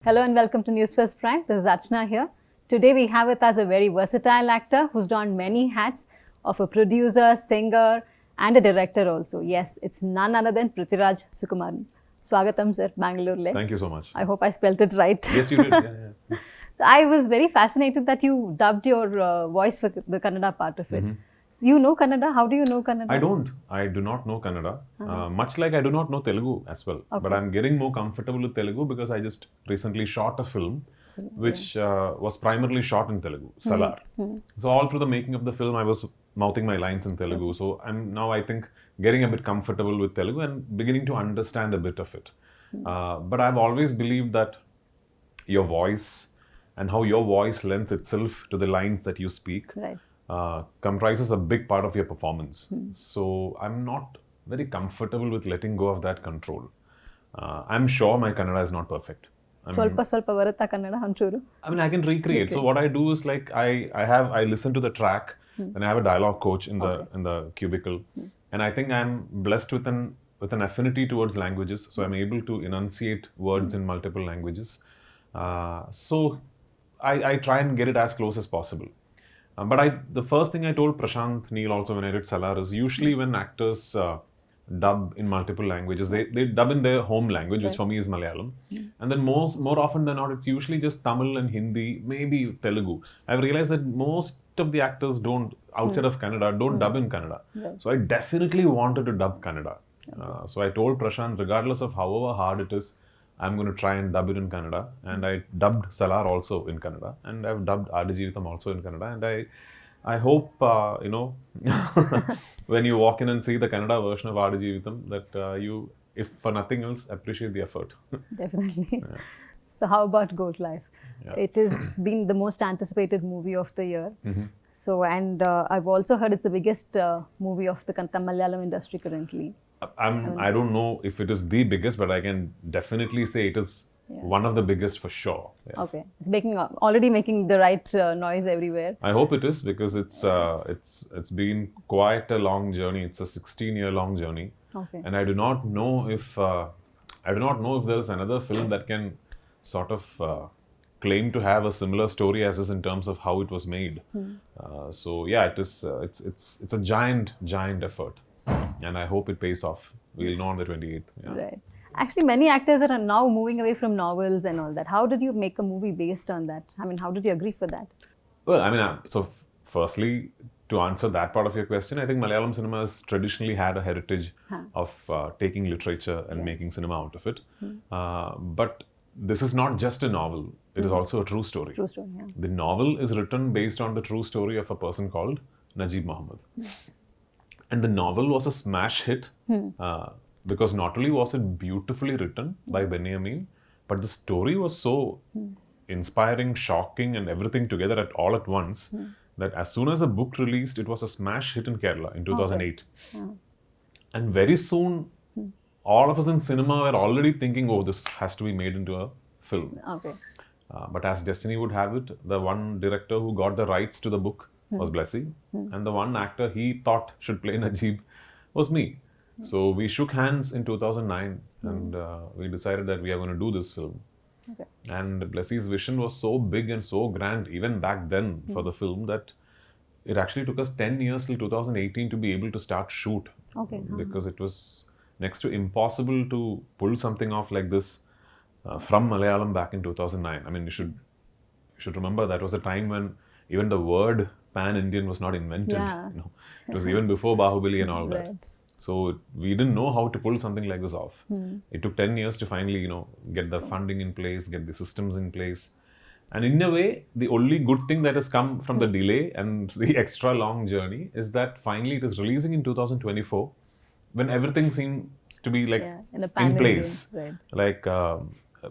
Hello and welcome to NewsFirst Prime. This is Archana here. Today we have with us a very versatile actor who's donned many hats of a producer, singer and a director also. Yes, it's none other than Prithviraj Sukumaran. Swagatam sir, Bangalore. Thank you so much. I hope I spelt it right. Yes, you did. Yeah. I was very fascinated that you dubbed your voice for the Kannada part of it. So you know Kannada? How do you know Kannada? I don't. I do not know Kannada. Much like I do not know Telugu as well. Okay. But I'm getting more comfortable with Telugu because I just recently shot a film which was primarily shot in Telugu, Salar. So all through the making of the film, I was mouthing my lines in Telugu. So I'm now, I think, getting a bit comfortable with Telugu and beginning to understand a bit of it. But I've always believed that your voice and how your voice lends itself to the lines that you speak comprises a big part of your performance. So I'm not very comfortable with letting go of that control. I'm sure my Kannada is not perfect. ಸ್ವಲ್ಪ ಬರುತ್ತಾ ಕನ್ನಡ ಒಂಚೂರು? I mean, I can recreate. So what I do is like I listen to the track and I have a dialogue coach in the cubicle, and I think I'm blessed with an affinity towards languages. So I'm able to enunciate words in multiple languages. So I try and get it as close as possible. But the first thing I told Prashant Neel also when I did Salar is usually when actors dub in multiple languages, they dub in their home language, which for me is Malayalam. And then more often than not, it's usually just Tamil and Hindi, maybe Telugu. I've realized that most of the actors outside of Kannada, don't dub in Kannada. So I definitely wanted to dub Kannada. So I told Prashant, regardless of however hard it is, I'm going to try and dub it in Kannada. And I dubbed Salar also in Kannada. And I've dubbed Aadi Jeevitham also in Kannada. And I hope, when you walk in and see the Kannada version of Aadi Jeevitham, that you, if for nothing else, appreciate the effort. Definitely. So how about Goat Life? It has been the most anticipated movie of the year. So, and I've also heard it's the biggest movie of the Malayalam industry currently. I don't know if it is the biggest, but I can definitely say it is one of the biggest for sure. Yeah. Okay, it's already making the right noise everywhere. I hope it is because it's been quite a long journey. It's a 16-year long journey, and I do not know if there is another film that can sort of claim to have a similar story as this in terms of how it was made. So yeah, it's a giant effort. And I hope it pays off. We'll know on the 28th. Yeah. Right. Actually, many actors are now moving away from novels and all that. How did you make a movie based on that? I mean, how did you agree for that? Well, I mean, so firstly, to answer that part of your question, I think Malayalam Cinema has traditionally had a heritage of taking literature and making cinema out of it. But this is not just a novel. It is also a true story. True story, yeah. The novel is written based on the true story of a person called Najib Muhammad. And the novel was a smash hit because not only was it beautifully written by Benjamin, but the story was so inspiring, shocking, and everything together all at once that as soon as the book released, it was a smash hit in Kerala in 2008. And very soon, all of us in cinema were already thinking, oh, this has to be made into a film. But as destiny would have it, the one director who got the rights to the book was Blessy, and the one actor he thought should play Najib was me. So we shook hands in 2009 and we decided that we are going to do this film. And Blessy's vision was so big and so grand even back then for the film that it actually took us 10 years till 2018 to be able to start shoot. Because it was next to impossible to pull something off like this from Malayalam back in 2009. I mean, you should remember that was a time when even the word pan-Indian was not invented. It was even before Bahubali and all that. So we didn't know how to pull something like this off. It took 10 years to finally, get the funding in place, get the systems in place. And in a way, the only good thing that has come from the delay and the extra long journey is that finally it is releasing in 2024 when everything seems to be like in place. Like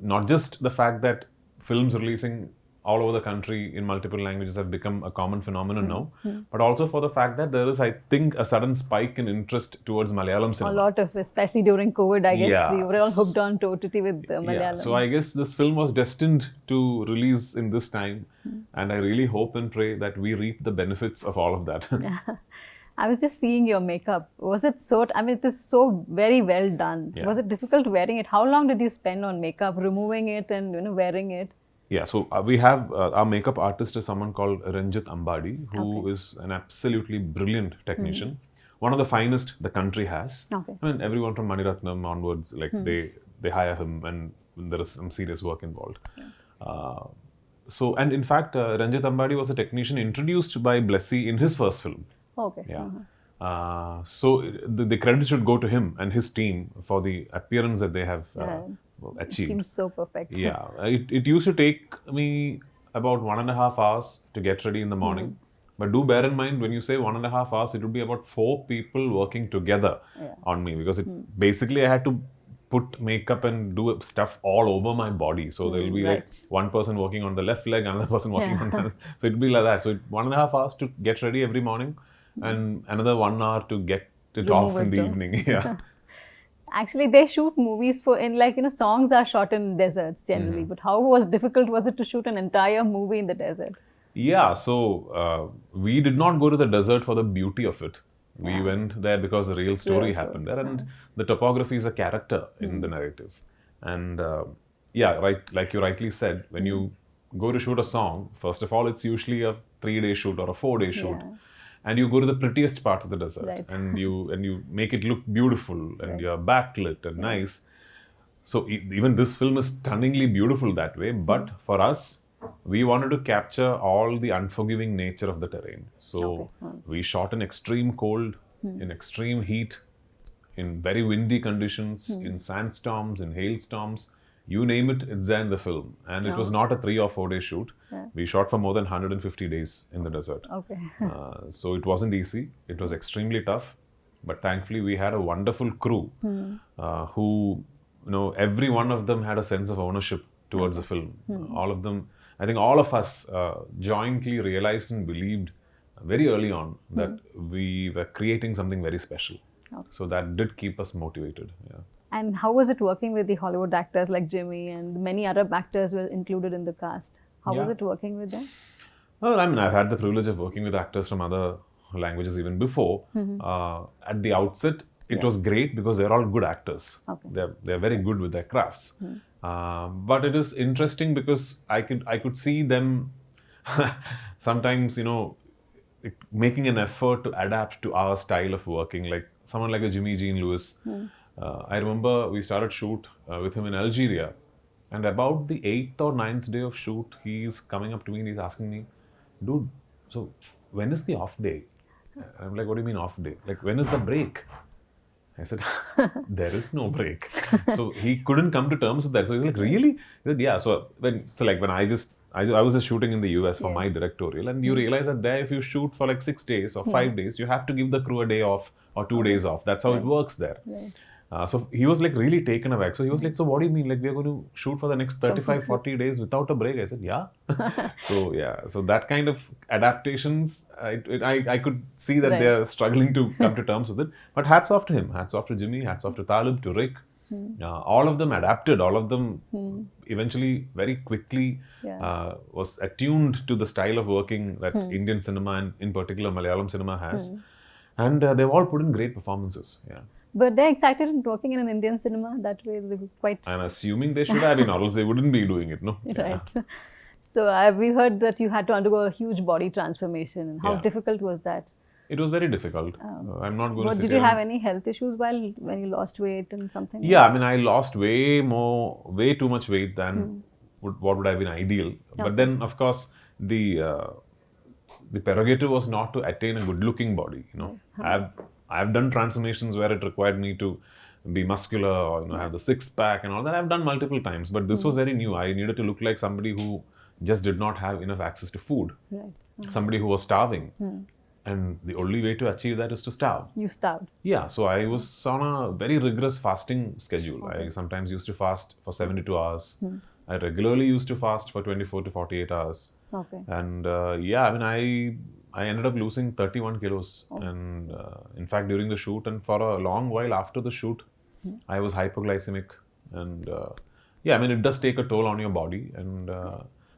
not just the fact that films releasing all over the country in multiple languages have become a common phenomenon now, but also for the fact that there is, I think, a sudden spike in interest towards Malayalam cinema. A lot of, especially during COVID, I guess we were all hooked on to OTT with Malayalam. So I guess this film was destined to release in this time, and I really hope and pray that we reap the benefits of all of that. I was just seeing your makeup. Was it so, I mean, it is so very well done. Yeah. Was it difficult wearing it? How long did you spend on makeup, removing it and, wearing it? Yeah, so we have our makeup artist is someone called Ranjit Ambadi, who is an absolutely brilliant technician. One of the finest the country has. Okay. I mean, everyone from Maniratnam onwards, like they hire him, and there is some serious work involved. So, and in fact, Ranjit Ambadi was a technician introduced by Blessy in his first film. Okay. Yeah. So the credit should go to him and his team for the appearance that they have achieved. It seems so perfect. Yeah, it used to take me about 1.5 hours to get ready in the morning. But do bear in mind, when you say 1.5 hours, it would be about 4 people working together on me, because it basically I had to put makeup and do stuff all over my body. So there will be like one person working on the left leg, another person working on the so it'll be like that. So 1.5 hours to get ready every morning, and another 1 hour to get it off in the evening. Yeah. Actually, they shoot movies songs are shot in deserts generally. But how difficult was it to shoot an entire movie in the desert? Yeah, so we did not go to the desert for the beauty of it. We went there because the real story happened there, and the topography is a character in the narrative. And like you rightly said, when you go to shoot a song, first of all, it's usually a 3-day shoot or a 4-day shoot. And you go to the prettiest parts of the desert, and you make it look beautiful, and you're backlit and nice. So even this film is stunningly beautiful that way. But for us, we wanted to capture all the unforgiving nature of the terrain. So we shot in extreme cold, in extreme heat, in very windy conditions, in sandstorms, in hailstorms. You name it, it's there in the film. And it was not a 3 or 4 day shoot. We shot for more than 150 days in the desert. Okay. So it wasn't easy. It was extremely tough. But thankfully, we had a wonderful crew who, every one of them had a sense of ownership towards the film. All of them, I think all of us jointly realized and believed very early on that we were creating something very special. So that did keep us motivated. Yeah. And how was it working with the Hollywood actors like Jimmy, and many Arab actors were included in the cast? How was it working with them? Well, I mean, I've had the privilege of working with actors from other languages even before. At the outset, it was great because they're all good actors. Okay. They're very good with their crafts. But it is interesting because I could see them sometimes, making an effort to adapt to our style of working. Like someone like a Jimmy Jean Lewis. I remember we started shoot with him in Algeria, and about the 8th or 9th day of shoot, he's coming up to me and he's asking me, "Dude, so when is the off day?" I'm like, "What do you mean off day? Like, when is the break?" I said, "There is no break." So he couldn't come to terms with that. So he's like, "Really?" He said, "Yeah." So when I was just shooting in the US for my directorial, and you realize that there, if you shoot for like 6 days or 5 days, you have to give the crew a day off or 2 days off. That's how it works there. So he was like really taken aback. So he was like, "So what do you mean? Like, we are going to shoot for the next 35, 40 days without a break?" I said, "Yeah." So that kind of adaptations, I could see that they are struggling to come to terms with it. But hats off to him, hats off to Jimmy, hats off to Talib, to Rick. All of them adapted, all of them eventually very quickly was attuned to the style of working that Indian cinema and in particular Malayalam cinema has. And they've all put in great performances. Yeah. But they're excited in working in an Indian cinema that way. They were quite. I'm assuming they should have been, or else they wouldn't be doing it, no? Right. So we heard that you had to undergo a huge body transformation. How difficult was that? It was very difficult. I'm not going to sit Did you have any health issues when you lost weight and something? Yeah, I mean, I lost way too much weight than what would have been ideal. But then, of course, the prerogative was not to attain a good-looking body. I've done transformations where it required me to be muscular or have the six-pack and all that. I've done multiple times, but this was very new. I needed to look like somebody who just did not have enough access to food. Right. Somebody who was starving. And the only way to achieve that is to starve. You starved? Yeah, so I was on a very rigorous fasting schedule. Okay. I sometimes used to fast for 72 hours. I regularly used to fast for 24 to 48 hours. Okay. And I ended up losing 31 kilos. And in fact, during the shoot and for a long while after the shoot, I was hypoglycemic. And it does take a toll on your body. And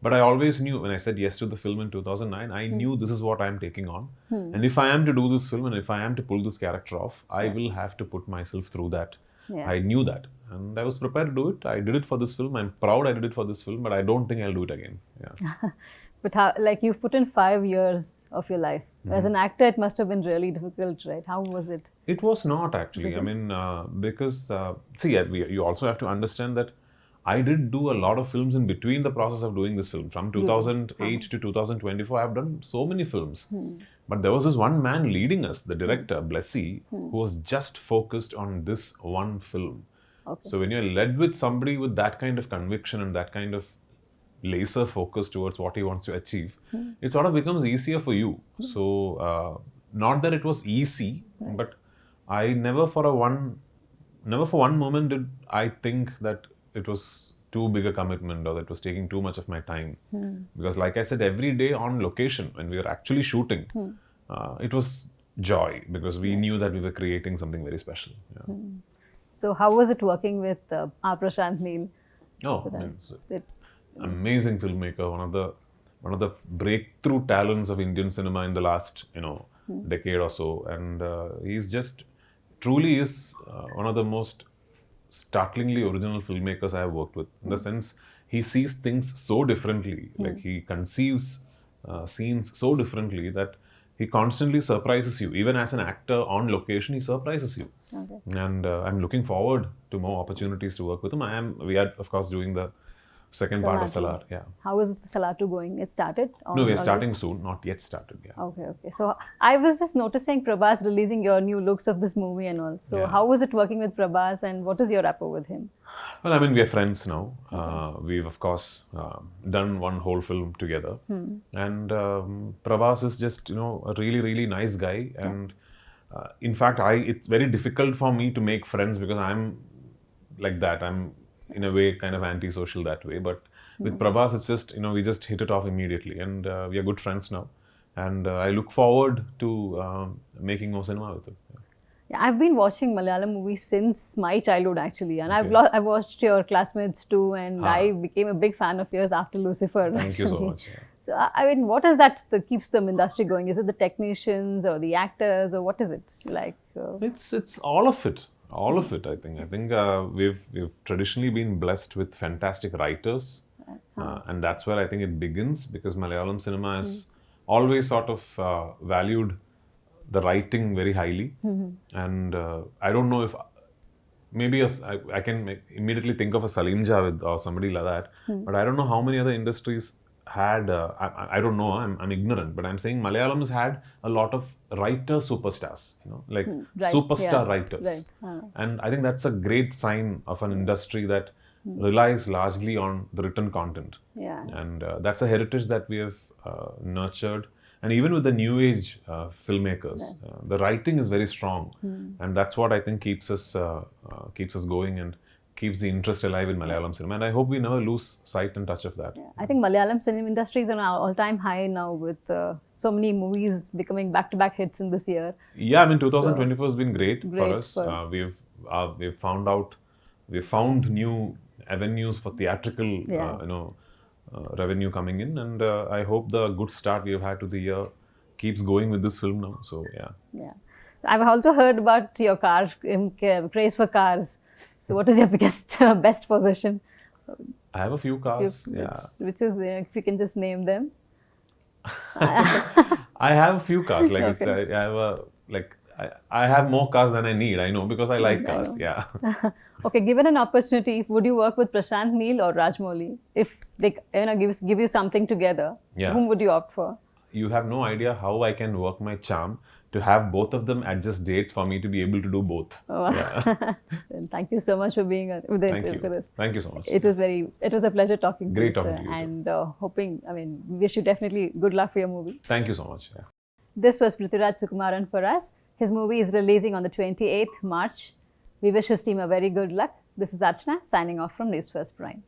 But I always knew when I said yes to the film in 2009, I knew this is what I'm taking on. And if I am to do this film and if I am to pull this character off, I will have to put myself through that. Yeah. I knew that. And I was prepared to do it. I did it for this film. I'm proud I did it for this film, but I don't think I'll do it again. Yeah. But how, like, you've put in 5 years of your life. As an actor, it must have been really difficult, right? How was it? It was not actually. Isn't? I mean, because, see, you also have to understand that I did do a lot of films in between the process of doing this film. From 2008 to 2024, I've done so many films. But there was this one man leading us, the director, Blessy, who was just focused on this one film. Okay. So when you're led with somebody with that kind of conviction and that kind of laser focus towards what he wants to achieve, it sort of becomes easier for you. So not that it was easy, but I never for one moment did I think that it was too big a commitment or that it was taking too much of my time. Because like I said, every day on location when we were actually shooting, it was joy because we knew that we were creating something very special. Yeah. So how was it working with Prashant Neel? Oh, amazing filmmaker, one of the breakthrough talents of Indian cinema in the last decade or so, and he's just truly is one of the most startlingly original filmmakers I have worked with. In the sense, he sees things so differently, like he conceives scenes so differently that he constantly surprises you. Even as an actor on location, he surprises you. Okay. And I'm looking forward to more opportunities to work with him. We are, of course, doing the second part of Salar. Yeah. How is the Salar 2 going? It started? No, we're starting soon. Not yet started. Yeah. Okay. So I was just noticing Prabhas releasing your new looks of this movie and all. So how was it working with Prabhas and what is your rapport with him? Well, I mean, we are friends now. We've, of course, done one whole film together. And Prabhas is just, a really, really nice guy. And in fact, it's very difficult for me to make friends because I'm like that. I'm in a way kind of antisocial that way. But with Prabhas, it's just, we just hit it off immediately. And we are good friends now. And I look forward to making more cinema with him. Yeah, I've been watching Malayalam movies since my childhood actually, and I've watched your Classmates too, and I became a big fan of yours after Lucifer. Thank you so much. Yeah. So I mean, what is that keeps the industry going? Is it the technicians or the actors or what is it like? It's all of it. All of it, I think. I think we've traditionally been blessed with fantastic writers, and that's where I think it begins because Malayalam cinema has always sort of valued the writing very highly, and I don't know if maybe I can immediately think of a Salim Javed or somebody like that, but I don't know how many other industries had. I don't know. I'm ignorant, but I'm saying Malayalam has had a lot of writer superstars, like superstar writers, and I think that's a great sign of an industry that relies largely on the written content. Yeah, and that's a heritage that we have nurtured. And even with the new age filmmakers, the writing is very strong, and that's what I think keeps us going and keeps the interest alive in Malayalam cinema. And I hope we never lose sight and touch of that. Yeah. I think Malayalam cinema industry is on an all-time high now with so many movies becoming back-to-back hits in this year. Yeah, I mean 2024 has been great for us. We've found new avenues for theatrical, revenue coming in, and I hope the good start we have had to the year keeps going with this film now. So yeah. I've also heard about your car craze for cars. So what is your best possession? I have a few cars. Which is if you can just name them. I have a few cars. Like I have more cars than I need. I know because I like cars. Yeah. Okay, given an opportunity, would you work with Prashant Neel or Rajamouli? If they give you something together, whom would you opt for? You have no idea how I can work my charm to have both of them adjust dates for me to be able to do both. Oh. Yeah. Thank you so much for being with us. Thank you so much. It was a pleasure talking to you. Great talking to you. And wish you definitely good luck for your movie. Thank you so much. Yeah. This was Prithviraj Sukumaran for us. His movie is releasing on the 28th March. We wish his team a very good luck. This is Archana signing off from NewsFirst Prime.